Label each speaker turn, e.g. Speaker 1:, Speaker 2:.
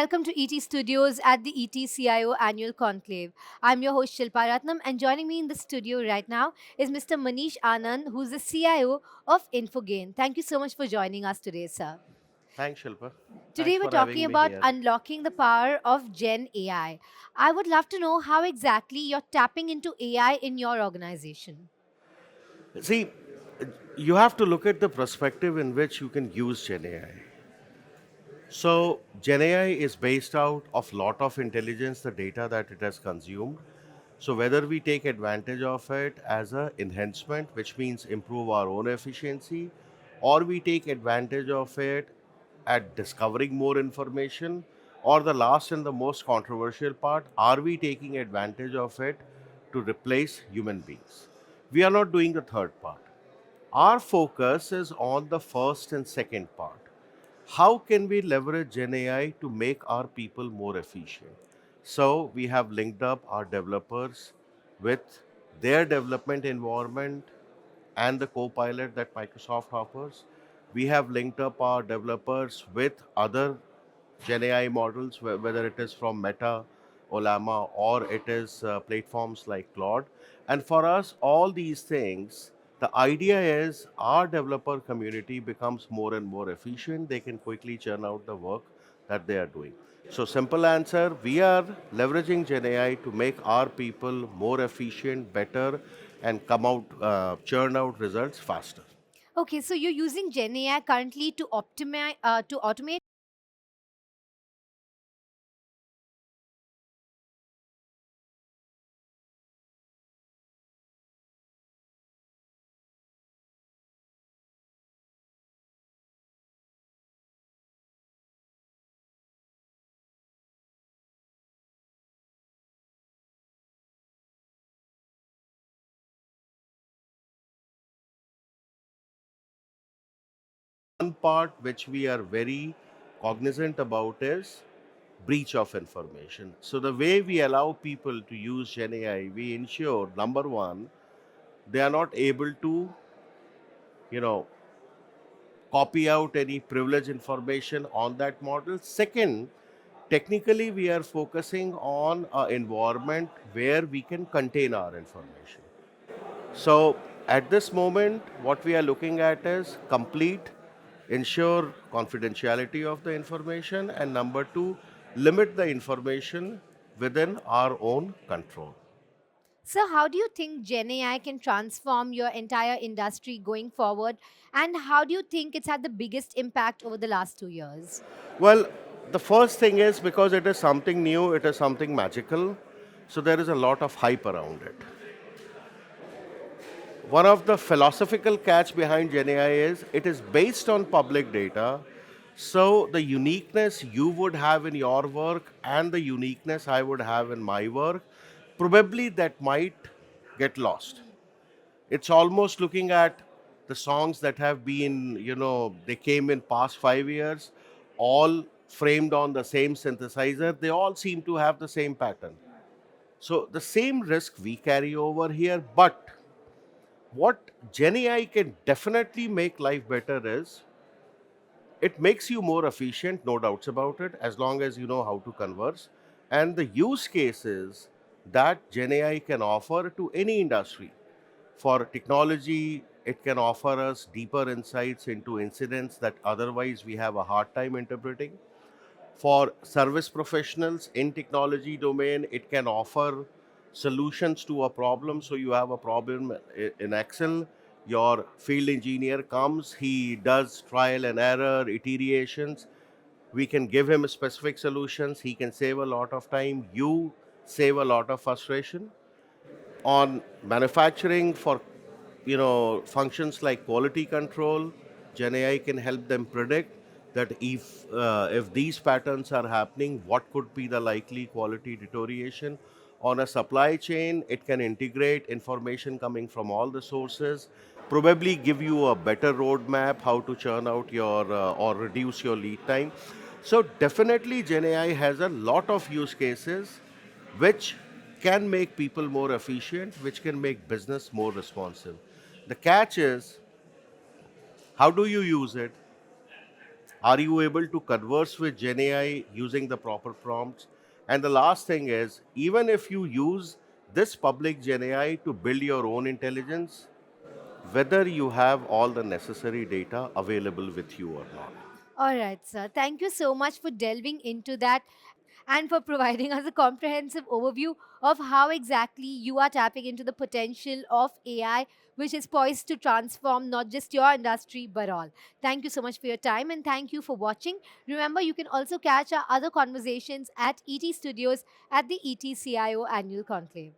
Speaker 1: welcome to ET Studios at the ET CIO Annual Conclave. I'm your host Shilpa Ratnam, and joining me in the studio right now is Mr. Manish Anand, who's the CIO of Infogain. Thank you so much for joining us today, sir.
Speaker 2: Thanks, Shilpa.
Speaker 1: Today
Speaker 2: Thanks
Speaker 1: we're
Speaker 2: for
Speaker 1: talking
Speaker 2: having me
Speaker 1: about
Speaker 2: here.
Speaker 1: unlocking the power of Gen AI. I would love to know how exactly you're tapping into AI in your organization.
Speaker 2: See, you have to look at the perspective in which you can use Gen AI. So, Gen AI is based out of lot of intelligence, the data that it has consumed. So, whether we take advantage of it as a enhancement, which means improve our own efficiency, or we take advantage of it at discovering more information, or the last and the most controversial part, are we taking advantage of it to replace human beings? We are not doing the third part. Our focus is on the first and second part. How can we leverage Gen AI to make our people more efficient? So we have linked up our developers with their development environment and the co-pilot that Microsoft offers. We have linked up our developers with other Gen AI models, whether it is from Meta, Olama, or it is platforms like Claude. And for us, all these things, the idea is our developer community becomes more and more efficient. They can quickly churn out the work that they are doing. So, simple answer, we are leveraging Gen AI to make our people more efficient, better, and churn out results faster.
Speaker 1: Okay, so you're using Gen AI currently to optimize, to automate.
Speaker 2: One part which we are very cognizant about is breach of information. So the way we allow people to use Gen AI, we ensure number one, they are not able to, you know, copy out any privileged information on that model. Second, technically we are focusing on an environment where we can contain our information. So at this moment, what we are looking at is complete, ensure confidentiality of the information, and number two, limit the information within our own control.
Speaker 1: So, how do you think Gen AI can transform your entire industry going forward? And how do you think it's had the biggest impact over the last 2 years?
Speaker 2: Well, the first thing is because it is something new, it is something magical, so there is a lot of hype around it. One of the philosophical catch behind Gen AI is it is based on public data. So the uniqueness you would have in your work and the uniqueness I would have in my work, probably that might get lost. It's almost looking at the songs that have been, they came in past 5 years, all framed on the same synthesizer. They all seem to have the same pattern. So the same risk we carry over here, but what Gen AI can definitely make life better is it makes you more efficient, no doubts about it, as long as you know how to converse. And the use cases that Gen AI can offer to any industry. For technology, it can offer us deeper insights into incidents that otherwise we have a hard time interpreting. For service professionals in technology domain, it can offer solutions to a problem. So you have a problem in Excel, your field engineer comes, he does trial and error, iterations. We can give him specific solutions. He can save a lot of time. You save a lot of frustration. On manufacturing for functions like quality control, Gen AI can help them predict that if these patterns are happening, what could be the likely quality deterioration. On a supply chain, it can integrate information coming from all the sources, probably give you a better roadmap how to churn out your or reduce your lead time. So definitely Gen AI has a lot of use cases which can make people more efficient, which can make business more responsive. The catch is, how do you use it? Are you able to converse with GenAI using the proper prompts? And the last thing is, even if you use this public GenAI to build your own intelligence, whether you have all the necessary data available with you or not.
Speaker 1: All right, sir. Thank you so much for delving into that and for providing us a comprehensive overview of how exactly you are tapping into the potential of AI, which is poised to transform not just your industry but all. Thank you so much for your time and thank you for watching. Remember, you can also catch our other conversations at ET Studios at the ET CIO Annual Conclave.